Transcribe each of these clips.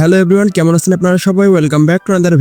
Hello everyone, কেমন আছেন আপনারা সবাই? Welcome back to another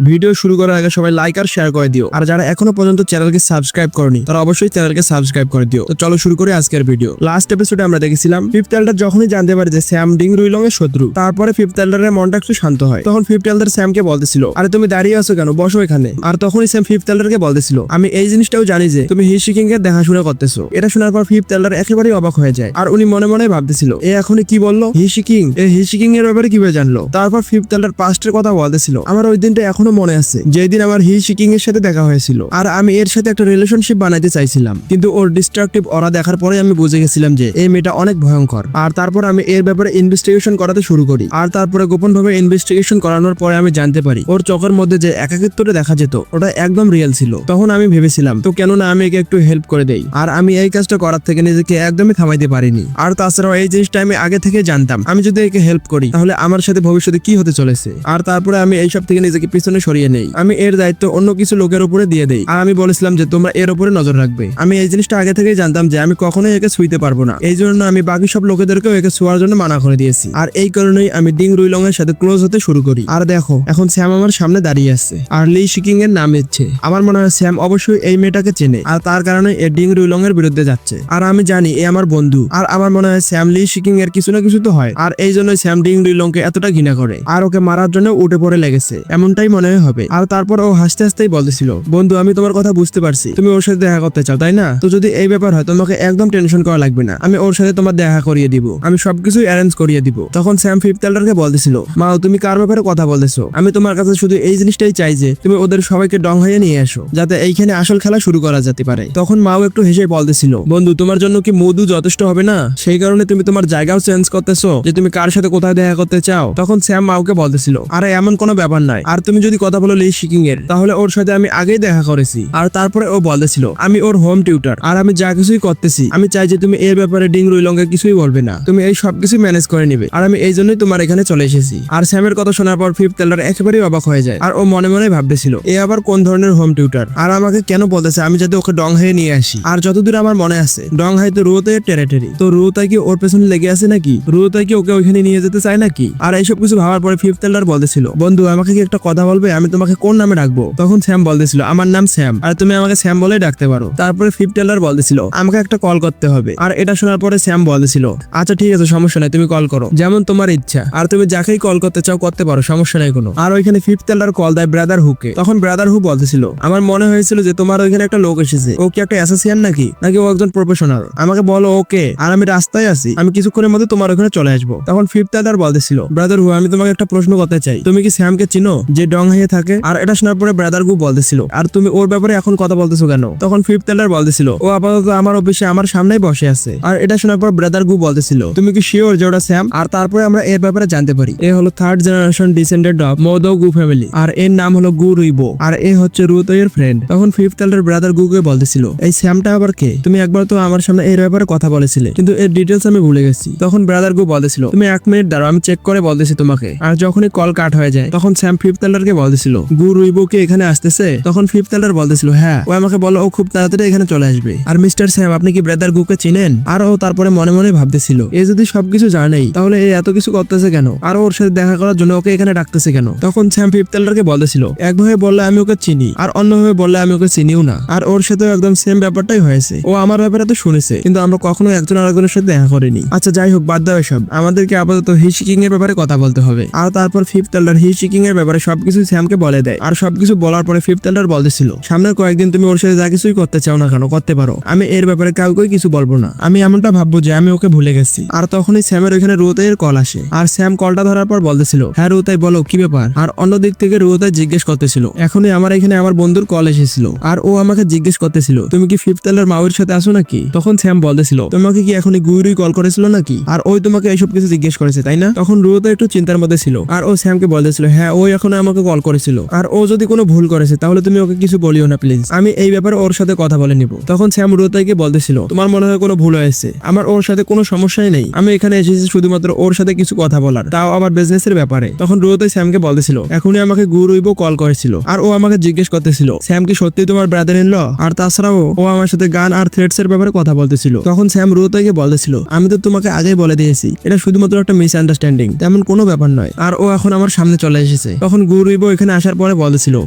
video শুরু করার আগে সবাই লাইক আর শেয়ার করে দিও। আর যারা এখনো পর্যন্ত চ্যানেলকে সাবস্ক্রাইব করনি তারা অবশ্যই চ্যানেলকে সাবস্ক্রাইব করে দিও। তো চলো শুরু করি আজকের ভিডিও। লাস্ট এপিসোডে আমরা দেখেছিলাম ফিফথ এল্ডার যখনই জানতে পারে যে স্যাম ডিং রুইলং এর শত্রু, তারপরে ফিফথ এল্ডারের মনটা একটু শান্ত হয়। তখন ফিফথ এল্ডার স্যামকে বলতেছিল, আরে তুমি দাঁড়িয়ে আছো কেন, বসো এখানে। আর তখনই স্যাম ফিফথ এল্ডারকে বলতেছিল, আমি এই জিনিসটাও জানি যে তুমি হিশিকিং এর দেখাশোনা করতেছো। এটা শোনার পর ফিফথ এল্ডার একেবারেই অবাক হয়ে যায়। আর উনি মনে মনে ভাবতেছিল, এ এখনই কি বললো, হিশিকিং এর ব্যাপারে কিভাবে জানলো। তারপর ফিফথ এল্ডার পাস্টের কথা বলতেছিল, আমার ওই দিনটা এখনো মনে আছে, যেদিন আমার হিশিকিং এর সাথে দেখা হয়েছিল আর আমি এর সাথে একটা রিলেশনশিপ বানাইতে চাইছিলাম, কিন্তু ওর ডিস্ট্রাকটিভ অরা দেখার পরে আমি বুঝে গেছিলাম যে এই মেয়েটা অনেক ভয়ঙ্কর। আর তারপর আমি এর ব্যাপারে ইনভেস্টিগেশন করাতে শুরু করি। আর তারপরে গোপন ভাবে ইনভেস্টিগেশন করানোর পরে আমি জানতে পারি ওর চোখের মধ্যে যে একাকিত্বটা দেখা যেত ওটা একদম রিয়েল ছিল। তখন আমি ভেবেছিলাম তো কেন না আমি একে একটু হেল্প করে দেই। আর আমি এই কাজটা করার থেকে নিজেকে একদমই থামাইতে পারিনি। আর তাছাড়াও এই জিনিসটা আমি আগে থেকে জানতাম, আমি যদি একে হেল্প করি তাহলে আমার সাথে ভবিষ্যতে কি হতে চলেছে। আর তারপরে আমি এইসব থেকে নিজেকে পিছনে সরিয়ে নেই, আমি এর দায়িত্ব অন্য কিছু লোকের উপরে দিয়ে দেই। আর আমি বলেছিলাম যে তোমরা এর উপরে নজর রাখবে। আমি এই জিনিসটা আগে থেকেই জানতাম যে আমি কখনোই একে ছুঁইতে পারবো না, এই জন্য আমি বাকি সব লোকেদেরকেও একে ছোঁয়ার জন্য মানা করে দিয়েছি। আর এই কারণেই আমি ডিং রুইলং এর সাথে ক্লোজ হতে শুরু করি। আর দেখো এখন স্যাম আমার সামনে দাঁড়িয়ে আছে আর লি শিকিং এর নাম নিচ্ছে। আমার মনে হয় স্যাম অবশ্যই এই মেয়েটাকে চেনে আর তার কারণে এ ডিং রুইলং এর বিরুদ্ধে যাচ্ছে। আর আমি জানি এ আমার বন্ধু। আর আমার মনে হয় স্যাম লি শিকিং এর কিছু না কিছু তো হয়। আর এই জন্যই স্যাম ডিং রুইলং কে এতটা ঘৃণা করে আর ওকে মারার জন্য উঠে পড়ে লেগেছে, এমনটাই মনে হবে। আর তারপর ও হাসতে হাসতেই বলতেছিল, বন্ধু আমি তোমার কথা বুঝতে পারছি, তুমি ওর সাথে দেখা করতে চাও তাই না? তো যদি এই ব্যাপার হয় তোমাকে একদম টেনশন করা লাগবে না, আমি ওর সাথে তোমার দেখা করিয়ে দিব, আমি সবকিছু অ্যারেঞ্জ করিয়ে দিব। তখন স্যাম ফিফথ এল্ডারকে বলতেছিল, মা তুমি কার ব্যাপারে কথা বলতেছো? আমি তোমার কাছে শুধু এই জিনিসটাই চাই যে তুমি ওদের সবাইকে ডং হয়ে নিয়ে আসো, যাতে এইখানে আসল খেলা শুরু করা যেতে পারে। তখন মাও একটু হেসে বলতেছিল, বন্ধু তোমার জন্য কি মধু যথেষ্ট হবে না? সেই কারণে তুমি তোমার জায়গাও চেঞ্জ করতেছো যে তুমি কার সাথে কোথায় দেখা করতে চাও। তখন স্যাম মাওকে বলতেছিল, আরে এমন কোনো ব্যাপার নাই, আর তুমি যদি কথা বলো লি শিকিং এর তাহলে ওর সাথে আমি আগেই দেখা করেছি। আর তারপরে ও বলতেছিল, আমি ওর হোম টিউটার আর আমি যা কিছুই করতেছি আমি চাই যে তুমি এর ব্যাপারে ডিং রুইলং এর কিছুই বলবে না, তুমি এই সবকিছু ম্যানেজ করে নিবে। আর আমি এই জন্যই তোমার এখানে চলে এসেছি। আর স্যামের কথা শোনার পর ফিফথ এল্ডার একেবারেই অবাক হয়ে যায়। আর ও মনে মনে ভাবতেছিল, এ আবার কোন ধরনের হোম টিউটার আর আমাকে কেন বলতেছে আমি যাতে ওকে ডং হাইয়ে নিয়ে আসি। আর যতদূর আমার মনে আছে ডং হাই তো রুয়োতাইয়ের টেরিটরি, তো রুয়োতাই কি ওর পেছনে লেগে আছে নাকি? রুয়োতাই কি ওকে ওইখানে নিয়ে যেতে চায় নাকি? আর এইসব কিছু ভাবার পরে ফিফথ এল্ডার বলতেছিল, বন্ধু আমাকে কি একটা কথা বলবে, আমি তোমাকে কোন নামে ডাকবো? তখন স্যাম বলতেছিল, আমার নাম স্যাম আর তুমি আমাকে স্যাম বলে ডাকতে পারো। তারপরে ফিফথ এল্ডার বলতেছিল, আমাকে একটা কল করতে হবে। আর এটা শোনার পরে স্যাম বলতেছিল, আচ্ছা ঠিক আছে সমস্যা নাই, তুমি কল করো যেমন তোমার ইচ্ছা, আর তুমি যাকেই কল করতে চাও করতে পারো, সমস্যা নাই কোনো। আর ওইখানে ফিফথ এল্ডার কল দেয় ব্রাদার হুকে। তখন ব্রাদার হু বলতেছিল, আমার মনে হয়েছিল যে তোমার ওইখানে একটা লোক এসেছে, ও কি একটা অ্যাসোসিয়েট নাকি ও একজন প্রফেশনাল? আমাকে বলো ওকে, আর আমি রাস্তায় আছি, আমি কিছুক্ষণের মধ্যে তোমার ওখানে চলে আসবো। তখন ফিফথ এল্ডার বলতেছিল, ব্রাদার হু আমি তোমাকে একটা প্রশ্ন করতে চাই, তুমি কি স্যামকে চিনো যে ডং হাইয়ে থাকে? আর এটা শোনার পরে ব্রাদার হু বলতেছিল, আর তুমি ওর ব্যাপারে এখন কথা বলতেছো কেন? তখন ফিফথ এল্ডার বলতেছিল, ও আপাতত আমার অফিসে আমার সামনেই বসে আছে। আর এটা শোনার পর ব্রাদার গু বলতেছিল, তুমি কি শিওর যে ওটা স্যাম? আর তারপরে আমরা এর ব্যাপারে জানতে পারি এ হলো থার্ড জেনারেশন ডিসেন্ডেন্ট অফ মোদো গু ফ্যামিলি, আর এর নাম হলো গু রুইবো, আর এ হচ্ছে রুয়োতাইয়ের ফ্রেন্ড। তখন ফিফথ এল্ডার ব্রাদার গুকে বলতেছিল, এই স্যামটা আবার কে? তুমি একবার তো আমার সামনে এর ব্যাপারে কথা বলেছিলে, কিন্তু এর ডিটেলস আমি ভুলে গেছি। তখন ব্রাদার গু বলতেছিল, তুমি 1 মিনিট দাঁড়াও, আমি চেক করে বলতেছি তোমাকে। আর যখনই কল কাট হয়ে যায় তখন স্যাম ফিফথ এল্ডারকে বলতেছিল, গু রুইবো কি এখানে আসতেছে? তখন ফিফথ এল্ডার বলতেছিল, হ্যাঁ ও আমাকে বলো ও খুব তাড়াতাড়ি এখানে চলে আসবে। আর মিস্টার স্যাম আপনি কি ব্রাদার গুকে চিনেন? আর ও তারপরে মনে মনে ভাবতেছিল, এ যদি সবকিছু জানেই তাহলে এ এত কিছু করতেছে কেন, আর ওর সাথে দেখা করার জন্য ওকে এখানে ডাকতেছে কেন? তখন স্যাম ফিফথ এল্ডারকে বলতেছিল, একভাবে বললে আমি ওকে চিনি আর অন্যভাবে বললে আমি ওকে চিনিও না, আর ওর সাথে একদম সেম ব্যাপারটাই হয়েছে, ও আমার ব্যাপারে তো শুনেছে কিন্তু আমরা কখনো একজন আরেকজনের সাথে দেখা করিনি। আচ্ছা যাই হোক বাদ দাও এসব, আমাদেরকে আপাতত হিশিকিং এর ব্যাপারে কথা বলতে হবে। আর তারপর ফিফথ এল্ডার হিশিকিং এর ব্যাপারে সবকিছু স্যামকে বলে দেয়। আর সবকিছু বলার পরে ফিফথ এল্ডার বলতেছিল, সামনের কয়েকদিন তুমি ওর সাথে যা কিছুই করতে চাও না কেন করতে পারো, আমি এর ব্যাপারে কাউকেই কিছু বলবো না, আমি এমনটা ভাববো যে আমি ওকে ভুলে গেছি। আর তখনই স্যামের ওইখানে রুয়োতাইয়ের কল আসে। আর স্যাম কলটা ধরার পর বলতেছিল, হ্যাঁ রুয়োতাই বলো কি ব্যাপার? আর অন্যদিক থেকে রুয়োতাই জিজ্ঞেস করতেছিল, এখনই আমার এখানে আমার বন্ধুর কল এসেছিল আর ও আমাকে জিজ্ঞেস করতেছিল তুমি কি ফিফথ এল্ডার মাউয়ের সাথে আসো নাকি? তখন স্যাম বলতেছিল, তোমাকে কি এখনই গুইরুই কল করেছিল নাকি? আর ওই তোমাকে এইসব কিছু জিজ্ঞেস করেছে তাই না? তখন রুয়োতাই একটু চিন্তার মধ্যে ছিল আর ও স্যামকে বলতেছিল, হ্যাঁ ওই এখন আমাকে কল করেছিল, আর ও যদি কোনো ভুল করেছে তাহলে তুমি ওকে কিছু বলিও না প্লিজ, আমি এই ব্যাপারে ওর সাথে কথা বলে নিব। তখন স্যাম রুয়োতাইকে বলতেছিল, তোমার মনে হয় কোনো ভুল হয়েছে, আমার ওর সাথে কোনো সমস্যাই নেই, আমি এখানে এসেছি শুধুমাত্র ওর সাথে কিছু কথা বলার, তাও আবার বিজনেসের ব্যাপারে। তখন রুয়োতাই স্যামকে বলতেছিল, এখনই আমাকে গু রুইবো কল করেছিল আর ও আমাকে জিজ্ঞেস করতেছিল স্যাম কি সত্যি তোমার ব্রাদার ইন ল? আর তাছাড়াও ও আমার সাথে গান আর থ্রেটস এর ব্যাপারে কথা বলতেছিল। তখন স্যাম রুয়োতাইকে বলতেছিল, আমি তো তোমাকে আগেই বলে দিয়েছি এটা শুধুমাত্র একটা মিসআন্ডারস্ট্যান্ডিং, তেমন কোনো ব্যাপার নয়। আর ও এখন আমার সামনে চলে এসেছে। তখন গু রুইবো এখানে আসার পরে বলেছিল,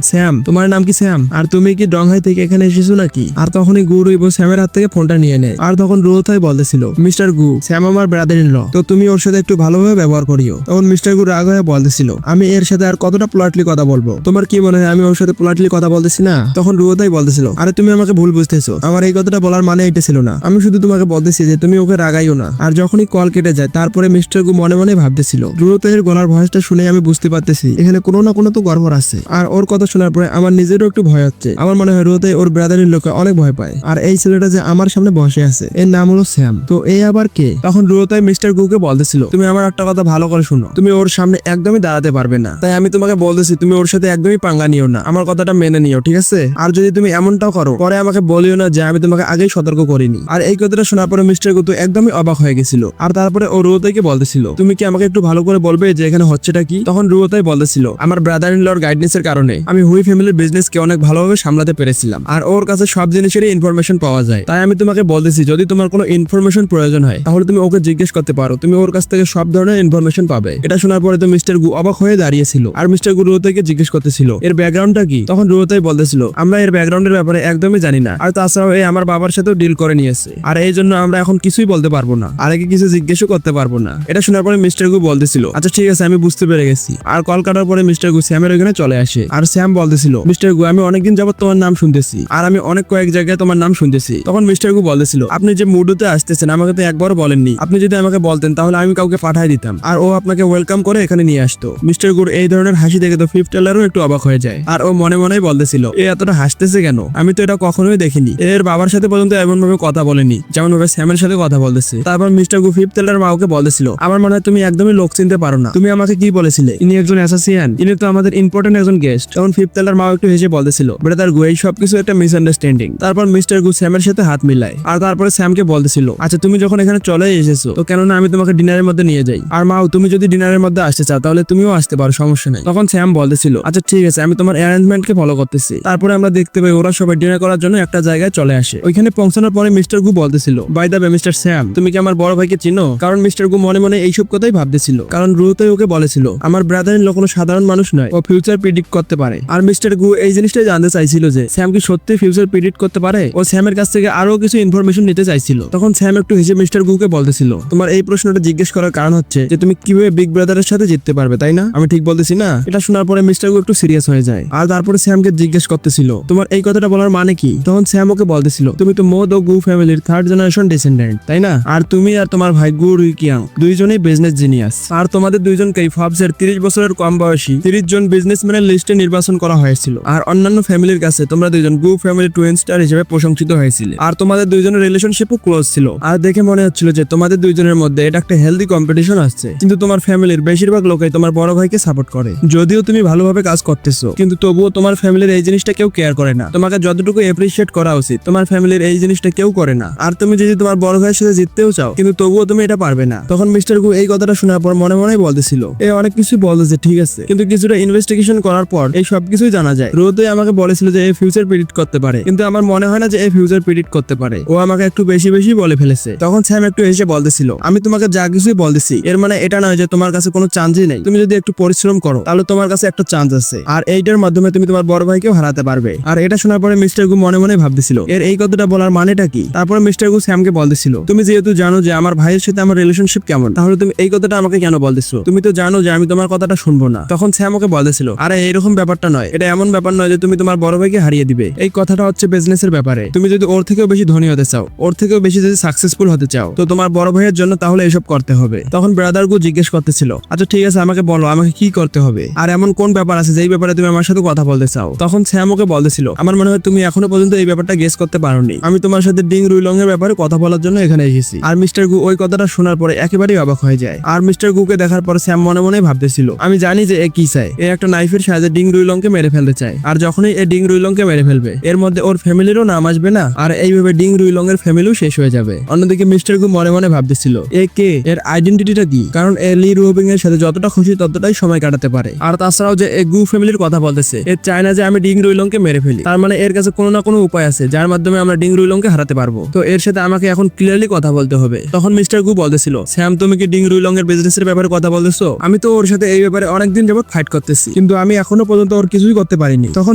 স্যাম তোমার নাম কি স্যাম? আর তুমি কি ডংহাই থেকে এখানে এসেছো নাকি? আর তখনই গু রুইবো স্যামের হাত থেকে ফোনটা নিয়ে নেয়। আর তখন রুয়োতাই বলতেছিল, মিস্টার গু, স্যাম আমার ব্রাদার ইন ল, তো তুমি ওর সাথে একটু ভালোভাবে ব্যবহার করিও। তখন মিস্টার গু রাগ হয়ে বলতেছিল, আমি এর সাথে আর কতটা পোলাইটলি কথা বলবো? তোমার কি মনে হয় আমি ওর সাথে পোলাইটলি কথা বলতেছি না? তখন রুয়োতাই বলতেছিল, আরে তুমি আমাকে ভুল বুঝতেছো, আমার এই কথাটা বলার মানে এটা ছিল না। আমি শুধু তোমাকে বলতেছি যে তুমি ওকে রাগাইও না। আর যখনই কল কেটে যায় তারপরে মিস্টার গু মনে মনে ভাবতেছিল, রুয়োতাইয়ের গলার ভয়েসটা শুনে আমি বুঝতে পারতেছি এখানে কোনো না কোনো তো গড়বড় আছে। আর ওর কথা শোনার পরে আমার নিজেরও একটু ভয় হচ্ছে। আমার মনে হয় রুয়োতাই ওর ব্রাদারের লোকে অনেক ভয় পায়। আর এই ছেলেটা যে আমার সামনে বসে আছে এর নাম হলো স্যাম, তো এই আবার কে? তখন রুয়োতাই মিস্টার গুকে বলতেছিল, তুমি আমার একটা কথা ভালো করে শুনো, তুমি ওর সামনে একদমই দাঁড়াতে পারবে না। তাই আমি তোমাকে বলতেছি তুমি ওর সাথে একদমই পাঙ্গা নিও না, আমার কথাটা মেনে নিও, ঠিক আছে? আর যদি তুমি এমনটাও করো পরে আমাকে বলিও না যে আমি তোমাকে আগেই সতর্ক করিনি। আর এই কথাটা শোনার পরে মিস্টার গুতো একদমই অবাক হয়ে গেছিল। আর তারপরে ও রুয়োতাইকে বলতেছিল, তুমি কি আমাকে একটু ভালো করে বলবে যে এখানে হচ্ছেটা কি? তখন রুয়োতাই বলতেছিল, আমার ব্রাদার ইন লর গাইডেন্সের কারণে আমি হুই ফ্যামিলির বিজনেসকে অনেক ভালোভাবে সামলাতে পেরেছিলাম। আর ওর কাছে সব জিনিসেরই ইনফরমেশন পাওয়া যায়। তাই আমি তোমাকে বলতেছি যদি তোমার কোনো ইনফরমেশন প্রয়োজন হয় তাহলে তুমি ওকে জিজ্ঞেস করতে পারো, তুমি ওর কাছ থেকে সব ধরনের ইনফরমেশন পাবে। এটা শোনার পরে তো মিস্টার গু অবাক হয়ে দাঁড়িয়েছিল। আর মিস্টার গু রুয়োতাইকে জিজ্ঞেস করতেছিল এর ব্যাকগ্রাউন্ডটা কি? তখন রুয়োতাই বলতেছিল, আমরা এর ব্যাকগ্রাউন্ডের ব্যাপারে একদমই জানি না। আর তাছাড়াও এই আমার বাবার সাথেও ডিল করে নিয়েছে। আর এই জন্য আমরা এখন কিছুই বলতে পারবো না, আর একে কিছু জিজ্ঞেসও করতে পারবো না। এটা শোনার পরে মিস্টার গু বলতেছিল, আচ্ছা ঠিক আছে আমি বুঝতে পেরে গেছি। আর কল কাটার পরে মিস্টার গু স্যামের ওখানে চলে আসে। আর স্যাম বলতেছিল, মিস্টার গু আমি অনেকদিন যাবত তোমার নাম শুনতেছি, আর আমি অনেক কয়েক জায়গায় তোমার নাম শুনতেছি। তখন মিস্টার গু বলতেছিল, আপনি যে মুডুতে আসতেছেন আমাকে তো একবারও বলেননি। আপনি যদি আমাকে বলতেন তাহলে আমি কাউকে পাঠিয়ে দিতাম আর ও আপনাকে ওয়েলকাম করে এখানে নিয়ে আসতো। মিস্টার গুর এই ধরনের হাসি দেখে তো ফিফথ টেলারও একটু অবাক হয়ে যায়। আর ও মনে মনেই বলতেছিল, এ এতটা হাসতেছে কেন? আমি তো এটা কখনোই দেখিনি। এর বাবার সাথে পর্যন্ত এমন ভাবে কথা বলেনি যেমন ভাবে স্যামের সাথে কথা বলতেছে। তারপর মিস্টার গু ফিফথ টেলার মাওকে বলতেছিল, আমার মনে হয় তুমি একদমই লোক চিনতে পারো না। তুমি আমাকে কি বলেছিলে ইনি একজন অ্যাসাসিয়ান, ইনি তো আমাদের ইম্পর্টেন্ট একজন গেস্ট। তখন ফিফথ টেলার মাও একটু হেসে বলতেছিল, ব্রাদার গু এই সবকিছু একটা মিসআন্ডারস্ট্যান্ডিং। তারপর মিস্টার গু স্যামের সাথে হাত মিলায়। আর তারপরে স্যামকে বলতেছিল, আচ্ছা তুমি যখন এখানে চলে এসেছো তো কেননা আমি তোমাকে ডিনারের মধ্যে নিয়ে যাই। আর মাও তুমি যদি ডিনারের মধ্যে আসতে চাও তাহলে তুমিও আসতে পারো, সমস্যা নেই। তখন স্যাম বলতেছিল, আচ্ছা ঠিক আছে আমি তোমার অ্যারেঞ্জমেন্টকে ফলো করতেছি। তারপরে আমরা দেখতে পাই ওরা সবাই ডিনার করার জন্য একটা জায়গায় চলে আসে। ওইখানে পৌঁছানোর পরে মিস্টার গু বলতেছিল, by the way mister Sam তুমি কি আমার বড় ভাইকে চিনো? কারণ মিস্টার গু মনে মনে এইসব কথাই ভাবতেছিল। কারণ রুয়োতাই ওকে বলেছিল আমার ব্রাদার ইন ল কোনো সাধারণ মানুষ নয়, ও ফিউচার প্রেডিক্ট করতে পারে। আর মিস্টার গু এই জিনিসটাই জানতে চাইছিল যে স্যাম কি সত্যি ফিউচার প্রেডিক্ট করতে পারে। ও স্যামের কাছ থেকে আরো কিছু ইনফরমেশন নিতে চাইছিল। তখন স্যাম একটু হেসে মিস্টার গুকে বলতেছিল, তোমার এই প্রশ্নটা জিজ্ঞেস করার কারণ হচ্ছে যে তুমি কিভাবে বিগ ব্রাদারের সাথে জিততে পারবে, তাই না? আমি ঠিক বলতেছি না? এটা শোনার পরে মিস্টার গু একটু সিরিয়াস হয়ে যায়। আর তারপরে স্যামকে জিজ্ঞেস করতেছিল, তোমার এই কথাটা বলার মানে কি? তখন স্যাম ওকে বলতেছিল, তুমি তো মোদ ও গু ফ্যামিলির থার্ড জেনারেশন ডিসেন্ডেন্ট, তাই না? আর তুমি আর তোমার ভাই গু রুইকিয়াং দুইজনেই বিজনেস জিনিয়াস। আর তোমাদের দুইজনকেই ফবসের 30 বছরের কম বয়সী 30 জন বিজনেসম্যানের লিস্টে নির্বাচন করা হয়েছিল। আর অন্যান্য ফ্যামিলির কাছে তোমরা দুইজন গু ফ্যামিলি টুইন স্টার হিসেবে প্রশংসিত হয়েছিলে। আর তোমাদের দুইজনের রিলেশনশিপও ক্লোজ ছিল। আর দেখে মনে হচ্ছিল যে তোমাদের দুইজনের মধ্যে এটা একটা হেলদি কম্পিটিশন আসছে। কিন্তু তোমার ফ্যামিলির বেশিরভাগ লোকই তোমার বড় ভাইকে সাপোর্ট করে। যদিও তুমি ভালোভাবে কাজ করতেছো কিন্তু তবুও তোমার ফ্যামিলির এই জিনিসটা কেউ কেয়ার করে না। তোমাকে যতটুকু এপ্রিশিয়েট করা উচিত তোমার ফ্যামিলির এই জিনিসটা কেউ করে না। আর তুমি যদি তোমার বড় ভাইয়ের সাথে জিততেও চাও কিন্তু তবুও তুমি এটা পারবে না। তখন মিস্টার গু এই কথাটা শোনার পর মনে মনেই বলতেছিল, এ অনেক কিছু বলতেছে ঠিক আছে, কিন্তু কিছুটা ইনভেস্টিগেশন করার পর এই সবকিছুই জানা যায়। রোদই আমাকে বলেছিল যে এই ফিউচার প্রেডিক্ট করতে পারে, কিন্তু আমার মনে হয় না যে এই ফিউচার প্রেডিক্ট করতে পারে। ও আমাকে একটু বেশি বেশি বলে ফেলেছে। তখন স্যাম একটু এসে বলতেছিল, আমি তোমাকে যা কিছুই বলতেছি এর মানে এটা নয় যে তোমার কাছে কোনো চান্সই নেই। তুমি যদি একটু পরিশ্রম করো তাহলে তোমার কাছে একটা চান্স আছে। আর এইটার মাধ্যমে তুমি তোমার বড় ভাইকেও হারাতে পারবে। আর এটা শোনার পরে মিস্টার গু মনে মনে ভাবতেছিল এর এই কথাটা বলার মানেটা কি। তারপরে মিস্টার গু স্যামকে বলতেছিল, তুমি যেহেতু জানো যে আমার ভাইয়ের সাথে আমার রিলেশনশিপ কেমন তাহলে তুমি এই কথাটা আমাকে কেন বলতেছো? তুমি তো জানো যে আমি তোমার কথাটা শুনবো না। তখন স্যাম ওকে বলতেছিল, আরে এইরকম ব্যাপারটা নয়, এটা এমন ব্যাপার নয় যে তুমি তোমার বড় ভাইকে হারিয়ে দিবে। এই কথাটা হচ্ছে বিজনেসের ব্যাপারে। তুমি যদি ওর থেকেও বেশি ধনী হতে চাও, ওর থেকেও বেশি যদি সাকসেসফুল হতে চাও তো তোমার বড় ভাইয়ের জন্য তাহলে এসব করতে হবে। তখন ব্রাদার গু জিজ্ঞেস করতেছিল, আচ্ছা ঠিক আছে আমাকে বলো আমাকে কি করতে হবে, আর এমন কোন ব্যাপার আছে যেই ব্যাপারে তুমি আমার সাথে কথা বলতে চাও। তখন স্যাম ওকে বলতেছিল, আমার মনে হয় তুমি এখনো পর্যন্ত এই ব্যাপারটা গেস করতে পারোনি। আমি তোমার সাথে ডিং রুইলং এর ব্যাপারে কথা বলার জন্য এখানে এসেছি। আর মিস্টার গু ওই কথাটা শোনার পরে একেবারেই অবাক হয়ে যায়। আর মিস্টার গুকে দেখার পর স্যাম মনে মনে ভাবতেছিল, আমি জানি যে এ কি চায়, এ একটা নাইফের সাহায্যে ডিং রুইলংকে মেরে ফেলতে চায়। আর যখনই এ ডিং রুইলংকে মেরে ফেলবে এর মধ্যে ওর ফ্যামিলিরও নাম আসবে না, আর এইভাবে ডিং রুইলং এর ফ্যামিলিও শেষ হয়ে যাবে। অন্যদিকে মিস্টার গু মনে মনে ভাবতেছিল, এ কে, এর আইডেন্টিটিটা কি, কারণ এ লি রুবিং এর সাথে যতটা খুশি ততটাই সময় কাটাতে পারে। আর তাছাড়াও যে এ গু ফ্যামিলির কথা বলতেছে, এ চায় না যে আমি ডিং রুইলংকে মেরে ফেলি। তার মানে এর কাছে কোনো না কোনো উপায় আছে যার মাধ্যমে আমরা ডিং রুইলংকে হারাতে পারবো। তো এর সাথে আমাকে এখন ক্লিয়ারলি কথা বলতে হবে। তখন মিস্টার গু বলতেছিল, স্যাম তুমি কি ডিং রুইলং এর বিজনেসের ব্যাপারে কথা বলতেছো? আমি তো ওর সাথে এই ব্যাপারে অনেকদিন যাবত ফাইট করতেছি, কিন্তু আমি এখনো পর্যন্ত ওর কিছুই করতে পারিনি। তখন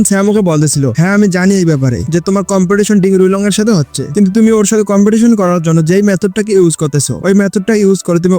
স্যাম ওকে বলতেছিল, হ্যাঁ আমি জানি এই ব্যাপারে যে তোমার কম্পিটিশন ডিং রুইলং এর সাথে হচ্ছে, কিন্তু তুমি ওর সাথে কম্পিটিশন করার জন্য যেই মেথডটাকে ইউজ করতেছো ওই মেথডটা ইউজ করে তুমি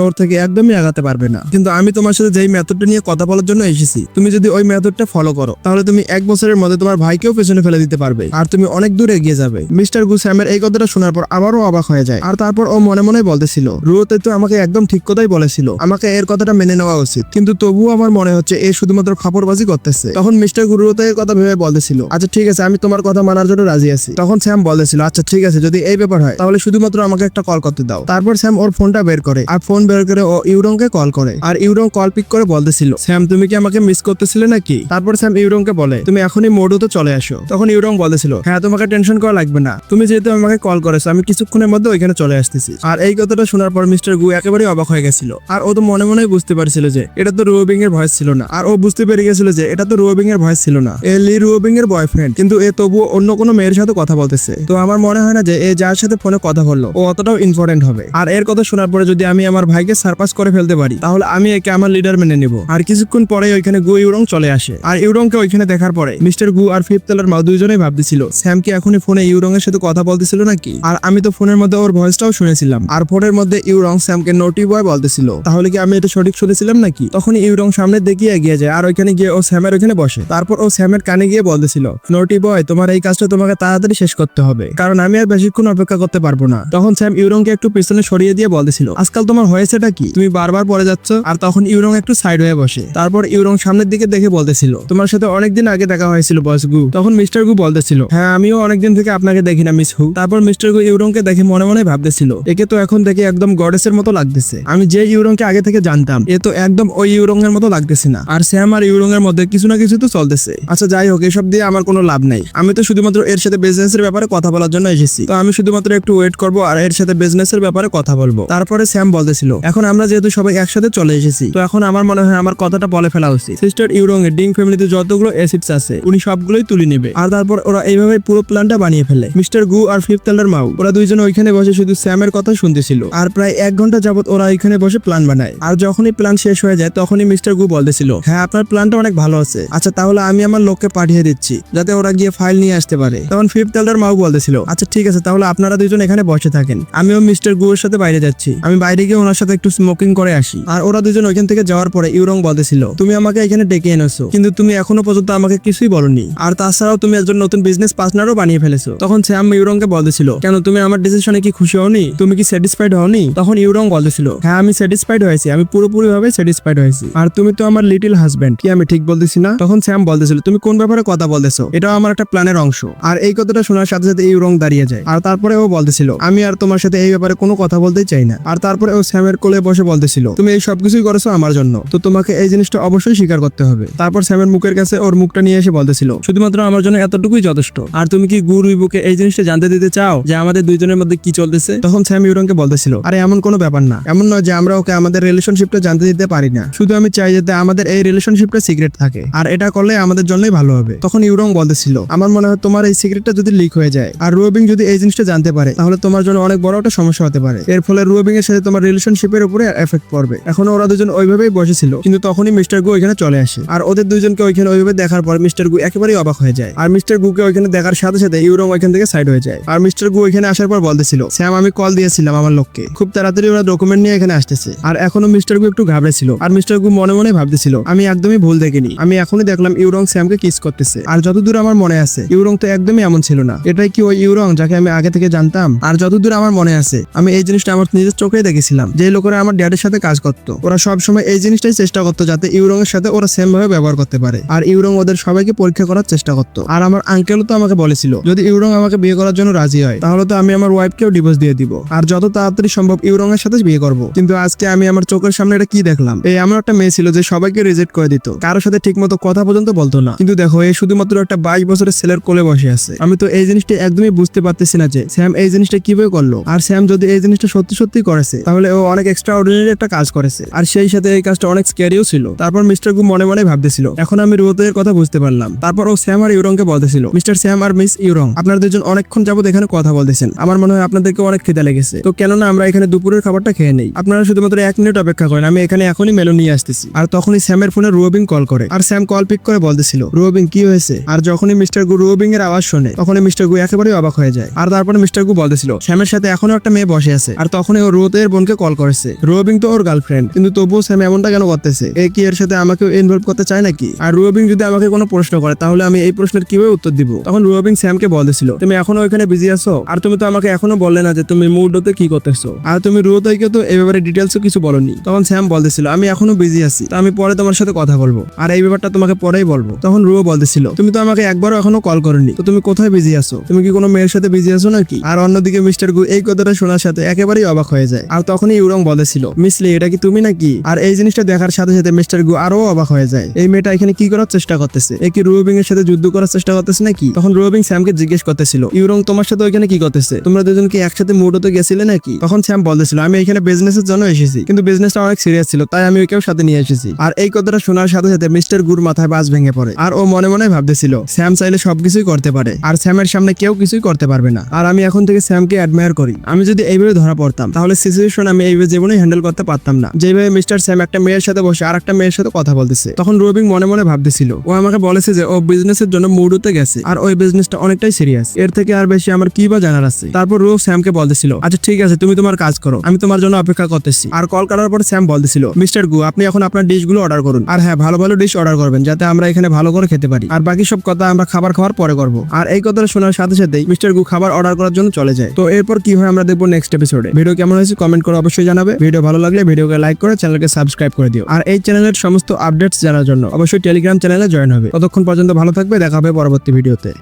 ওর থেকে একদমই আগাতে পারবে না। কিন্তু আমি তোমার সাথে যেই মেথডটা নিয়ে কথা বলার জন্য এসেছি, তুমি যদি ওই মেথডটা ফলো করো তাহলে তুমি 1 বছরের মধ্যে তোমার ভাইকেও পেছনে ফেলে দিতে পারবে আর তুমি অনেক দূর এগিয়ে যাবে। মিস্টার গু স্যামের এই কথাটা শোনার পর আবারও অবাক হয়ে যায়। আর তারপর ও মনে মনে বলতেছিল, রুয়োতে তো আমাকে একদম ঠিক কথাই বলেছিল, আমাকে এর কথাটা মেনে নেওয়া উচিত, কিন্তু তবুও আমার মনে হচ্ছে এ শুধুমাত্র ফাপড়বাজি করতেছে। তখন মিস্টার গু রুয়োতে এর কথা ভেবে বলতেছিল, আচ্ছা ঠিক আছে, আমি তোমার কথা মানার জন্য রাজি আছি। তখন স্যাম বলতেছিল, আচ্ছা ঠিক আছে, যদি এই ব্যাপার হয় তাহলে শুধুমাত্র আমাকে একটা কল করতে দাও। তারপর স্যাম ওর ফোনটা বের করে আর ফোন বের করে ও ইউরংকে কল করে। আর ইউরং কল পিক করে বলতেছিল, স্যাম তুমি কি আমাকে মিস করতেছিলে নাকি? তারপর স্যাম ইউরংকে বলে, তুমি এখনই মোডুতে চলে আসো। তখন ইউরং বলতেছিল, হ্যাঁ তোমাকে টেনশন করা লাগবে না, তুমি যেহেতু আমাকে কল করেছো আমি কিছুক্ষণের মধ্যে ওইখানে চলে আসতেছি। আর এই কথাটা শোনার পর মিস্টার গু একেবারে অবাক হয়ে গেছিল। আর ও তো মনে মনে বুঝতে পারছিল যে এটা তো রুয়োবিং এর ভয়েস ছিল না। আর ও বুঝতে পেরে গেছিল যে এটা তো রুয়োবিং এর ভয়েস ছিল না, এ লি রুয়োবিং এর বয়ফ্রেন্ড, কিন্তু এ তবুও অন্য কোনো মেয়ের সাথে কথা বলতেছে। তো আমার মনে হয় না যে এ যার সাথে ফোনে কথা বললো ও অতটাও ইম্পর্টেন্ট হবে। আর এর কথা শোনার পরে যদি আমি আমার ভাইকে সারপাস করে ফেলতে পারি তাহলে আমি একে আমার লিডার মেনে নিব। আর কিছুক্ষণ পরে ওইখানে গু ইউরং চলে আসে। আর ইউরংকে ওইখানে দেখার পরে মিস্টার গু আর ফিফথ তেলার মা দুইজনেই ভাবতেছিল, স্যাম কি এখনই ফোনে ইউরং এর সাথে কথা বলতেছিল নাকি? আর আমি তো ফোনের মধ্যে ওর ভয়েসটাও শুনেছিলাম। আর ফোনের মধ্যে ইউরং স্যামকে নোটি বয় বলতেছিল, তাহলে কি আমি এটা সঠিক শুনেছিলাম নাকি? তখন ইউরং সামনে দেখিয়ে এগিয়ে যায় আর ওইখানে গিয়ে ও স্যামের ওইখানে বসে। তারপর ও স্যামের কানে গিয়ে বলতেছিল, নোটি বয় তোমার এই কাজটা তোমাকে তাড়াতাড়ি শেষ করতে হবে, কারণ আমি আর বেশিক্ষণ অপেক্ষা করতে পারবো না। তখন স্যাম ইউরংকে একটু পিছনে সরিয়ে দিয়ে বলতেছিল, আজকাল তোমার হয়েছেটা কি? তুমি বারবার পড়ে যাচ্ছ। আর তখন ইউরং একটু সাইড হয়ে বসে। তারপর ইউরং সামনের দিকে দেখে বলতেছিল, তোমার সাথে অনেকদিন আগে দেখা হয়েছিল বস গু। তখন মিস্টার গু বলতেছিল, হ্যাঁ আমিও অনেকদিন থেকে আপনাকে দেখি না মিস হু। তারপর মিস্টার গু ইউরংকে দেখে মনে মনে ভাবতেছিল, একে তো এখন দেখে একদম গডেসের মতো লাগতেছে। আমি যে ইউরংকে আগে থেকে জানতাম এ তো একদম ওই ইউরং এর মতো লাগতেছে না। আর স্যাম আর ইউরং এর মধ্যে কিছু না কিছু তো চলতেছে। আচ্ছা যাই হোক, এসব দিয়ে আমার কোনো লাভ নাই। আমি তো শুধুমাত্র এর সাথে বিজনেসের ব্যাপারে কথা বলার জন্য এসেছি। তো আমি শুধুমাত্র একটু ওয়েট করবো আর এর সাথে বিজনেসের ব্যাপারে কথা বলবো। তারপরে স্যাম বলতেছিল, এখন আমরা যেহেতু সবাই একসাথে চলে এসেছি তো এখন আমার মনে হয় আমার কথাটা বলে ফেলা উচিত। সিস্টার ইউরং এর ডিং ফ্যামিলিতে যতগুলো অ্যাসিডস আছে উনি সবগুলোই তুলে নেবে। আর তারপর ওরা এইভাবে পুরো প্ল্যানটা বানিয়ে ফেলে। মিস্টার গু আর ফিফথ এলার মাউ ওরা দুইজন ওইখানে বসে শুধু স্যামের কথা শুনতেছিল। আর প্রায় 1 ঘন্টা যাবত ওরা ওইখানে বসে প্ল্যান বানায়। আর যখনই প্ল্যান শেষ হয়ে যায় তখনই মিস্টার গু বলতেছিল, হ্যাঁ আপনার প্ল্যানটা অনেক ভালো আছে, আচ্ছা তাহলে আমি আমার লোককে পাঠিয়ে দিচ্ছি যাতে ওরা গিয়ে ফাইল নিয়ে আসতে পারে। তখন ফিফথ এলার মাউ বলতেছিল, আচ্ছা ঠিক আছে, তাহলে আপনারা দুইজন এখানে বসে থাকেন, আমিও মিস্টার গু এর সাথে বাইরে যাচ্ছি, আমি বাইরে গিয়ে ওনার সাথে একটু স্মোকিং করে আসি। আর ওরা দুজন ওইখান থেকে যাওয়ার পরে ইউরং বলতেছিল, তুমি আমাকে এখানে ডেকে এনেছো কিন্তু তুমি এখনো পর্যন্ত আমাকে কিছুই বলনি, আর তাছাড়াও তুমি একজন নতুন বিজনেস পার্টনারও বানিয়ে ফেলেছো। তখন স্যাম ইউরংকে বলতেছিল, কেন তুমি আমার ডিসিশনে কি খুশি হওনি? তুমি কি স্যাটিসফাইড হওনি? তখন ইউরং বলতেছিল, হ্যাঁ আমি স্যাটিসফাইড হয়েছি, আমি পুরোপুরি ভাবে স্যাটিসফাইড হয়েছি, আর তুমি তো আমার লিটল হাজবেন্ড, কি আমি ঠিক বলতেছি না? তখন স্যাম বলতেছিল, তুমি কোন ব্যাপারে কথা বলতেছো? এটাও আমার একটা প্ল্যানের অংশ। আর এই কথাটা শোনার সাথে সাথে ইউরং দাঁড়িয়ে যায়। আর তারপরে ও বলতেছিল, আমি আর তোমার সাথে এই ব্যাপারে কোনো কথা বলতেই চাই না। আর তারপরে ও স্যামের কোলে বসে বলতেছিল, তুমি এই সবকিছুই করেছো আমার জন্য, তো তোমাকে এই জিনিসটা অবশ্যই স্বীকার করতে হবে। তারপর স্যামের মুখের কাছে ওর মুখটা নিয়ে এসে বলতেছিল, শুধুমাত্র আমার জন্য এতটুকুই যথেষ্ট। আর তুমি কি গু রুইবুকে এই জিনিসটা জানতে দিতে চাও যে আমাদের দুইজনের মধ্যে কি চলতেছে? তখন স্যাম ইউরংকে বলতেছিল, আরে এমন কোনো ব্যাপার না, এমন নয় যে আমরা ওকে আমাদের রিলেশনশিপটা জানতে দিতে পারি না, শুধু আমি চাই যাতে আমাদের এই রিলেশনশিপটা সিক্রেট থাকে, আর এটা করলে আমাদের জন্যই ভালো হবে। তখন ইউরং বলতেছিল, আমার মনে হয় তোমার এই সিক্রেটটা যদি লিক হয়ে যায় আর রুয়োবিং যদি এই জিনিসটা জানতে পারে তাহলে তোমার জন্য অনেক বড় একটা সমস্যা হতে পারে। এর ফলে রুয়োবিং এর সাথে তোমার রিলেশনশিপের উপরে এফেক্ট পড়বে। এখন ওরা দুজন ওইভাবেই বসেছিল, কিন্তু তখনই মিস্টার গু ওইখানে চলে আসে। আর ওদের দুজনকে ওইখানে ওইভাবে দেখার পর মিস্টার গু একেবারেই অবাক হয়ে যায়। আর মিস্টার গুকে ওইখানে দেখার সাথে সাথে ইউরং ওইখান থেকে সাইড হয়ে যায়। আর মিস্টার গু ওইখানে আসার পর বলতেছিল, স্যাম আমি কল দিয়েছিলাম আমার লোককে, খুব তাড়াতাড়ি ওরা ডকুমেন্ট নিয়ে এখানে আসতেছে। আর এখনো মিস্টার গু একটু ঘাবড়েছিল। আর মিস্টার গু মনে মনে ভাবতেছিল, আমি একদমই ভুল দেখিনি, আমি এখনই দেখলাম ইউরং স্যামকে কিস করতেছে। আর যতদূর আমার মনে আছে ইউরং তো একদমই এমন ছিল না। এটাই কি ওই ইউরং যাকে আমি আগে থেকে জানতাম? আর যতদূর আমার মনে আছে আমি এই জিনিসটা আমার নিজের চোখেই দেখেছিলাম, যে লোকেরা আমার ড্যাডের সাথে কাজ করতো ওরা সবসময় এই জিনিসটাই চেষ্টা করতো যাতে ইউরং এর সাথে ওরা সেম ভাবে ব্যবহার করতে পারে। আর ইউরং ওদের সবাইকে পরীক্ষা করার চেষ্টা করতো। আর আমার আঙ্কেলও তো আমাকে বলেছিল, যদি ইউরং আমাকে বিয়ে করার জন্য রাজি হয় তাহলে তো আমি আমার ওয়াইফকেও ডিভোর্স দিয়ে দিব, আর যত তাড়াতাড়ি সম্ভব ইউরং এর সাথে বিয়ে করব। কিন্তু আজকে আমি আমার চোখের সামনে এটা কি দেখলাম, এই এমন একটা মেয়ে ছিল যে সবাইকে রিজেক্ট করে দিত, কারোর সাথে ঠিক মতো কথা পর্যন্ত বলতো না। কিন্তু দেখো এই শুধুমাত্র একটা 22 বছরের ছেলের কোলে বসে আছে। আমি তো এই জিনিসটা একদমই বুঝতে পারতেছি না যে স্যাম এই জিনিসটা কিভাবে করলো। আর স্যাম যদি এই জিনিসটা সত্যি সত্যি করেছে তাহলে ও অনেক এক্সট্রা অর্ডিনারি একটা কাজ করেছে, আর সেই সাথে এই কাজটা অনেক স্ক্যারিও ছিল। তারপর মিস্টার গু মনে মনে ভাবতেছিল, এখন আমি রুয়োতের কথা বুঝতে পারলাম। তারপর ও স্যাম আর ইউরংকে বলতেছিল, মিস্টার স্যাম আর মিস ইউরং আপনারা দুজন অনেকক্ষণ যাবত এখানে কথা বলতেছেন, আমার মনে হয় আপনাদেরকে অনেক খিদে লেগেছে, তো কেননা আমরা এখানে দুপুরের খাবারটা খেয়ে নেই। আপনারা শুধুমাত্র 1 মিনিট অপেক্ষা করেন, আমি এখানে এখনই মেনু নিয়ে আসতেছি। আর তখনই স্যামের ফোনে রুবিং কল করে, আর স্যাম কল পিক করে বলতেছিল, রুবিং কি হয়েছে? আর যখনই মিস্টার গু রুবিং এর আওয়াজ শুনে তখনই মিস্টার গু একেবারেই অবাক হয়ে যায়। আর তারপরে মিস্টার গু বলতেছিল স্যামের সাথে এখনো একটা মেয়ে বসে আছে, আর তখনই ও রোতের বোনকে কল করেছে। রুবিং তো ওর গার্লফ্রেন্ড, কিন্তু তবুও স্যাম এমনটা কেন করতেছে? এ কি এর সাথে আমাকে ইনভলভ করতে চায় নাকি? আর রুবিং যদি আমাকে কোনো প্রশ্ন করে তাহলে আমি এই প্রশ্নের কিভাবে উত্তর দিব? তখন রুবিং স্যামকে বলতেছিল, তুমি এখনো ওইখানে বিজি আছো, আর তুমি তো আমাকে এখনো বললে না যে তুমি মুডতে কি করতেছো, আর তুমি রুতাইকে তো এই ব্যাপারে ডিটেলসও কিছু বলনি। তখন স্যাম বলতেছিল, আমি এখনো বিজি আছি, তো আমি পরে তোমার সাথে কথা বলবো, আর এই ব্যাপারটা তোমাকে পরেই বলবো। তখন রুও বলতেছিল, তুমি তো আমাকে একবারও এখনো কল করনি, তো তুমি কোথায় বিজি আছো? তুমি কি কোনো মেয়ের সাথে বিজি আছো নাকি? আর অন্যদিকে মিস্টার গু এই কথাটা শোনার সাথে একেবারেই অবাক হয়ে যায়। আর তখনই ইউরং বলতেছিল, মিসলি এটা কি তুমি নাকি? আর এই জিনিসটা দেখার সাথে সাথে মিস্টার গু আরো অবাক হয়ে যায়, এই মেয়েটা এখানে কি করার চেষ্টা করতেছে? এ কি রুবিং এর সাথে যুদ্ধ করার চেষ্টা করতেছে নাকি? তখন রুবিং স্যামকে জিজ্ঞেস করতেছিল, ইউরং তোমার সাথে ওইখানে কি করতেছে? তোমরা দুজন কি একসাথে মুডতে গেছিলে নাকি? তখন স্যাম বলতেছিল, আমি এখানে বিজনেসের জন্য এসেছি, কিন্তু বিজনেসটা অনেক সিরিয়াস ছিল, তাই আমি ওকেও সাথে নিয়ে এসেছি। আর এই কথাটা শোনার সাথে সাথে মিস্টার গুর মাথায় বাজ ভেঙে পড়ে, আর ও মনে মনে ভাবতেছিল, স্যাম চাইলে সবকিছুই করতে পারে, আর স্যামের সামনে কেউ কিছুই করতে পারবে না। আর আমি এখন থেকে স্যামকে অ্যাডমায়ার করি। আমি যদি এইভাবে ধরা পড়তাম তাহলে সিচুয়েশন আমি এইভাবে জীবনে হ্যান্ডেল করতে পারতাম না, যেভাবে মিস্টার স্যাম একটা মেয়ের সাথে বসে আর একটা মেয়ের সাথে কথা বলতেছে। তখন রুবিং মনে মনে ভাবতেছিল, ও আমাকে বলেছে যে ও বিজনেসের জন্য মুডতে গেছে, আর ওই বিজনেসটা অনেকটাই সিরিয়াস, এর থেকে আর বেশি আমার কি বা জানার আছে। তারপর রু স্যামকে বলতেছিল, আচ্ছা ঠিক আছে, তুমি তোমার কাজ করো, আমি তোমার জন্য অপেক্ষা করতেছি। আর কল করার পর স্যাম বলতেছিল, মিস্টার গু আপনি এখন আপনার ডিশগুলো অর্ডার করুন, আর হ্যাঁ ভালো ভালো ডিশ অর্ডার করবেন, যাতে আমরা এখানে ভালো করে খেতে পারি, আর বাকি সব কথা আমরা খাবার খাওয়ার পরে করবো। আর এই কথাটা শোনার সাথে সাথেই মিস্টার গু খাবার অর্ডার করার জন্য চলে যায়। তো এরপর কি হয় আমরা দেখবো নেক্সট এপিসোডে। ভিডিও কেমন হয়েছে কমেন্ট করে অবশ্যই জানাবে। ভিডিও ভালো লাগলে ভিডিওকে লাইক করে চ্যানেলকে সাবস্ক্রাইব করে দিও, আর এই চ্যানেলের সমস্ত আপডেটস জানার জন্য অবশ্যই টেলিগ্রাম চ্যানেলে জয়েন হবে। ততক্ষণ পর্যন্ত ভালো থাকবে, দেখা হবে পরবর্তী ভিডিওতে।